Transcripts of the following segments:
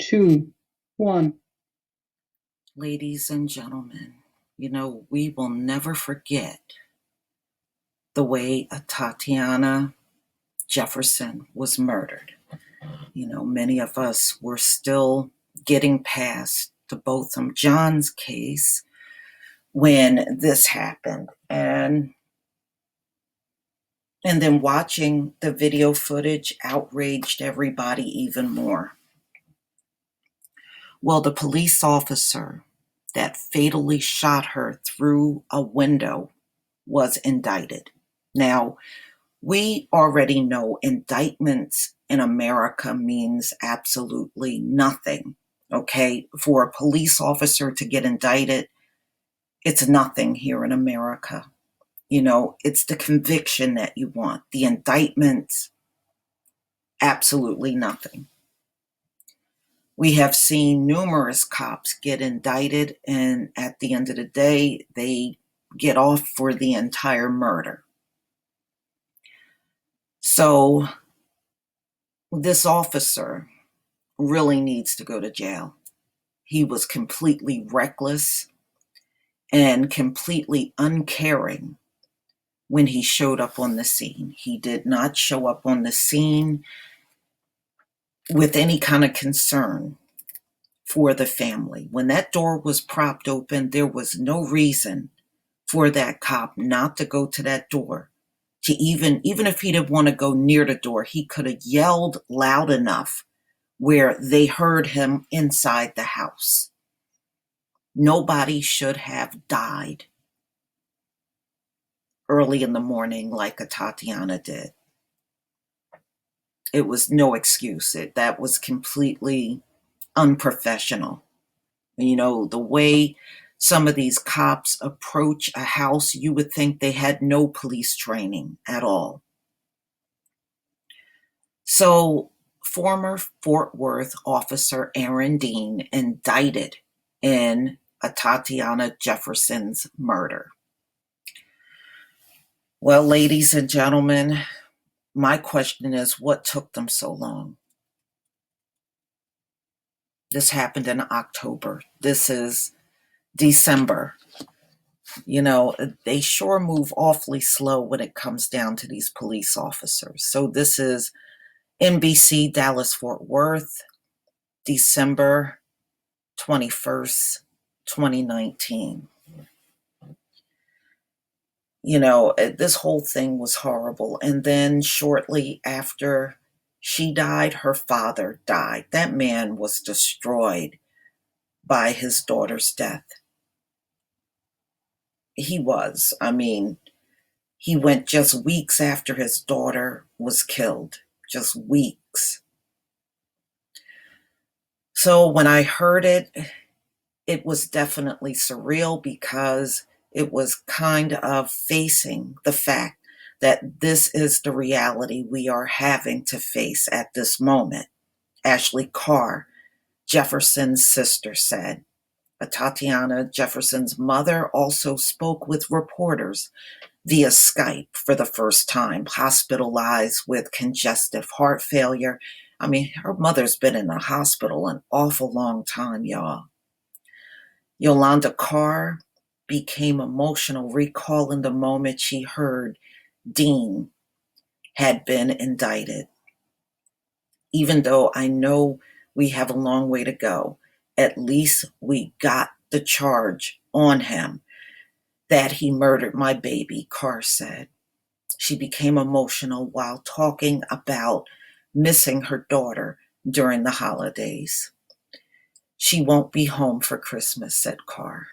two, one. Ladies and gentlemen, we will never forget the way Tatiana Jefferson was murdered. Many of us were still getting past the Botham Jean's case when this happened. And then watching the video footage outraged everybody even more. Well, the police officer that fatally shot her through a window was indicted. Now, we already know indictments in America means absolutely nothing, okay? For a police officer to get indicted, it's nothing here in America. It's the conviction that you want. The indictments, absolutely nothing. We have seen numerous cops get indicted, and at the end of the day, they get off for the entire murder. So this officer really needs to go to jail. He was completely reckless and completely uncaring when he showed up on the scene. He did not show up on the scene with any kind of concern for the family. When that door was propped open, there was no reason for that cop not to go to that door. To even if he didn't want to go near the door, he could have yelled loud enough where they heard him inside the house. Nobody should have died early in the morning like Tatiana did. It was no excuse. That was completely unprofessional. The way some of these cops approach a house, you would think they had no police training at all. So, former Fort Worth officer Aaron Dean indicted in Tatiana Jefferson's murder. Well, ladies and gentlemen, my question is, what took them so long? This happened in October. This is December. They sure move awfully slow when it comes down to these police officers. So this is NBC Dallas Fort Worth, December 21st, 2019. This whole thing was horrible. And then shortly after she died, her father died. That man was destroyed by his daughter's death. He was. He went just weeks after his daughter was killed. Just weeks. So when I heard it, it was definitely surreal because it was kind of facing the fact that this is the reality we are having to face at this moment. Ashley Carr, Jefferson's sister, said. Tatiana Jefferson's mother also spoke with reporters via Skype for the first time, hospitalized with congestive heart failure. Her mother's been in the hospital an awful long time, y'all. Yolanda Carr became emotional, recalling the moment she heard Dean had been indicted. Even though I know we have a long way to go, at least we got the charge on him that he murdered my baby, Carr said. She became emotional while talking about missing her daughter during the holidays. She won't be home for Christmas, said Carr.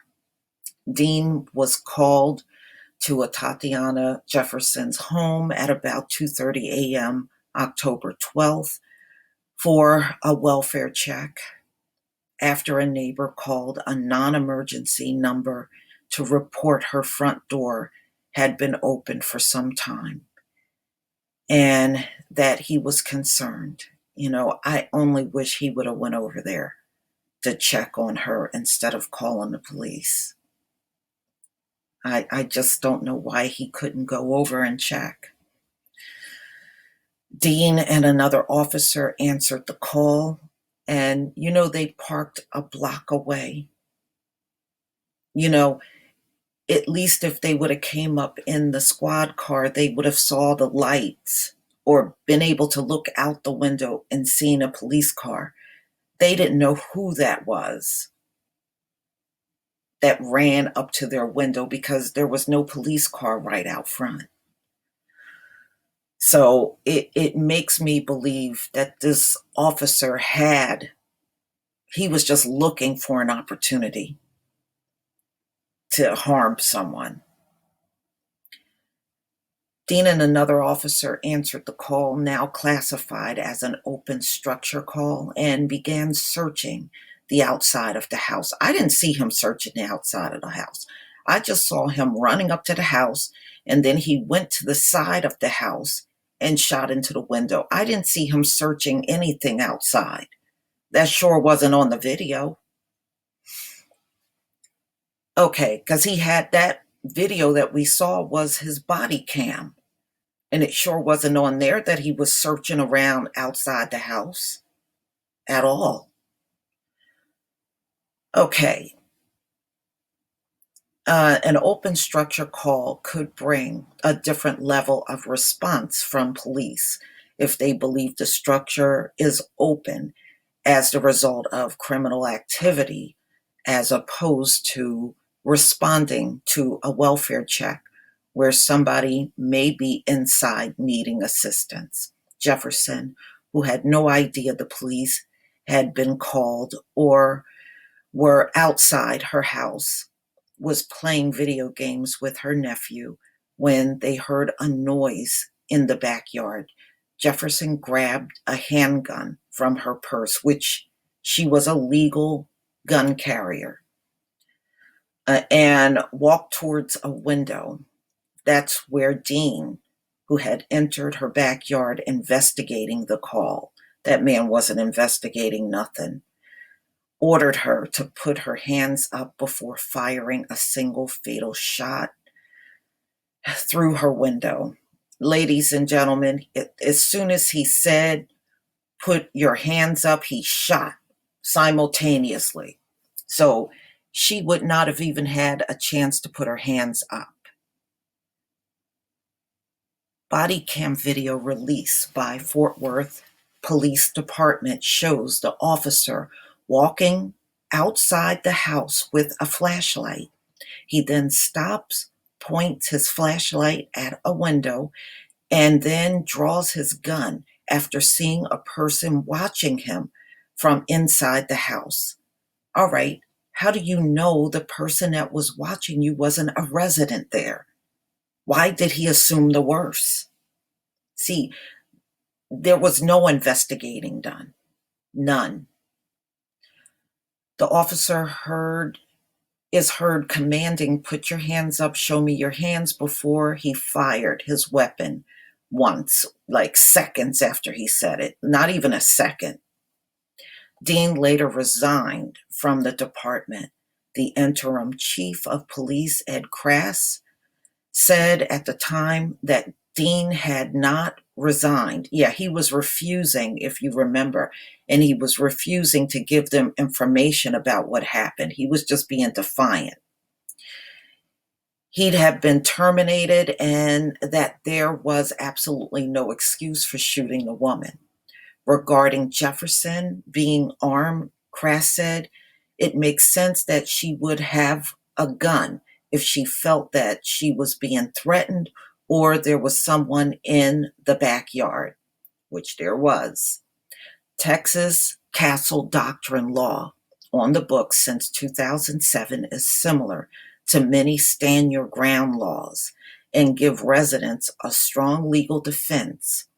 Dean was called to Tatiana Jefferson's home at about 2:30 a.m. October 12th for a welfare check after a neighbor called a non-emergency number to report her front door had been open for some time and that he was concerned. I only wish he would have went over there to check on her instead of calling the police. I just don't know why he couldn't go over and check. Dean and another officer answered the call And, they parked a block away. You know, at least if they would have came up in the squad car, they would have saw the lights or been able to look out the window and seen a police car. They didn't know who that was that ran up to their window because there was no police car right out front. So it makes me believe that this officer he was just looking for an opportunity to harm someone. Dean and another officer answered the call, now classified as an open structure call, and began searching the outside of the house. I didn't see him searching the outside of the house. I just saw him running up to the house, and then he went to the side of the house and shot into the window. I didn't see him searching anything outside. That sure wasn't on the video. Okay, because he had that video that we saw was his body cam. And it sure wasn't on there that he was searching around outside the house at all. Okay. An open structure call could bring a different level of response from police if they believe the structure is open as the result of criminal activity, as opposed to responding to a welfare check where somebody may be inside needing assistance. Jefferson, who had no idea the police had been called or were outside her house, was playing video games with her nephew when they heard a noise in the backyard. Jefferson grabbed a handgun from her purse, which she was a legal gun carrier, and walked towards a window. That's where Dean, who had entered her backyard investigating the call — that man wasn't investigating nothing — ordered her to put her hands up before firing a single fatal shot through her window. Ladies and gentlemen, as soon as he said, "Put your hands up," he shot simultaneously. So she would not have even had a chance to put her hands up. Body cam video released by Fort Worth Police Department shows the officer walking outside the house with a flashlight. He then stops, points his flashlight at a window, and then draws his gun after seeing a person watching him from inside the house. All right, how do you know the person that was watching you wasn't a resident there? Why did he assume the worst? See, there was no investigating done. None. The officer is heard commanding, "Put your hands up, show me your hands," before he fired his weapon once, like seconds after he said it, not even a second. Dean later resigned from the department. The interim chief of police, Ed Crass, said at the time that Dean had not resigned. Yeah, he was refusing, if you remember, and he was refusing to give them information about what happened. He was just being defiant. He'd have been terminated and that there was absolutely no excuse for shooting the woman. Regarding Jefferson being armed, Crass said, "It makes sense that she would have a gun if she felt that she was being threatened or there was someone in the backyard," which there was. Texas castle doctrine law on the books since 2007 is similar to many stand your ground laws and give residents a strong legal defense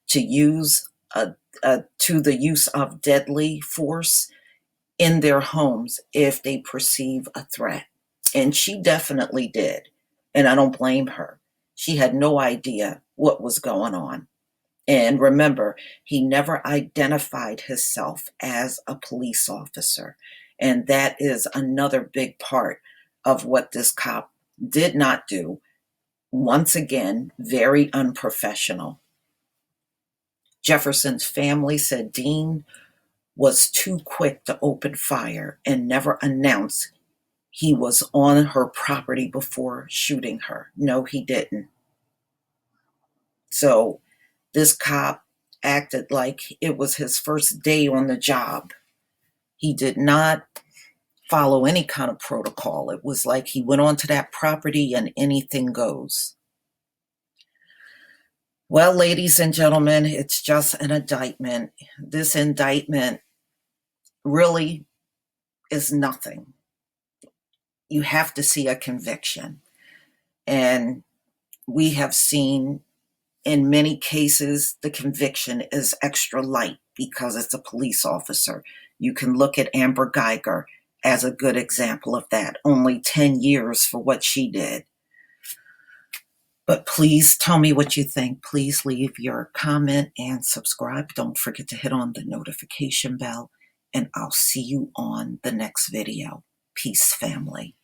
to the use of deadly force in their homes if they perceive a threat. And she definitely did. And I don't blame her. She had no idea what was going on. And remember, he never identified himself as a police officer. And that is another big part of what this cop did not do. Once again, very unprofessional. Jefferson's family said Dean was too quick to open fire and never announced he was on her property before shooting her. No, he didn't. So this cop acted like it was his first day on the job. He did not follow any kind of protocol. It was like he went onto that property and anything goes. Well, ladies and gentlemen, it's just an indictment. This indictment really is nothing. You have to see a conviction. And we have seen in many cases the conviction is extra light because it's a police officer. You can look at Amber Geiger as a good example of that. Only 10 years for what she did. But please tell me what you think. Please leave your comment and subscribe. Don't forget to hit on the notification bell. And I'll see you on the next video. Peace, family.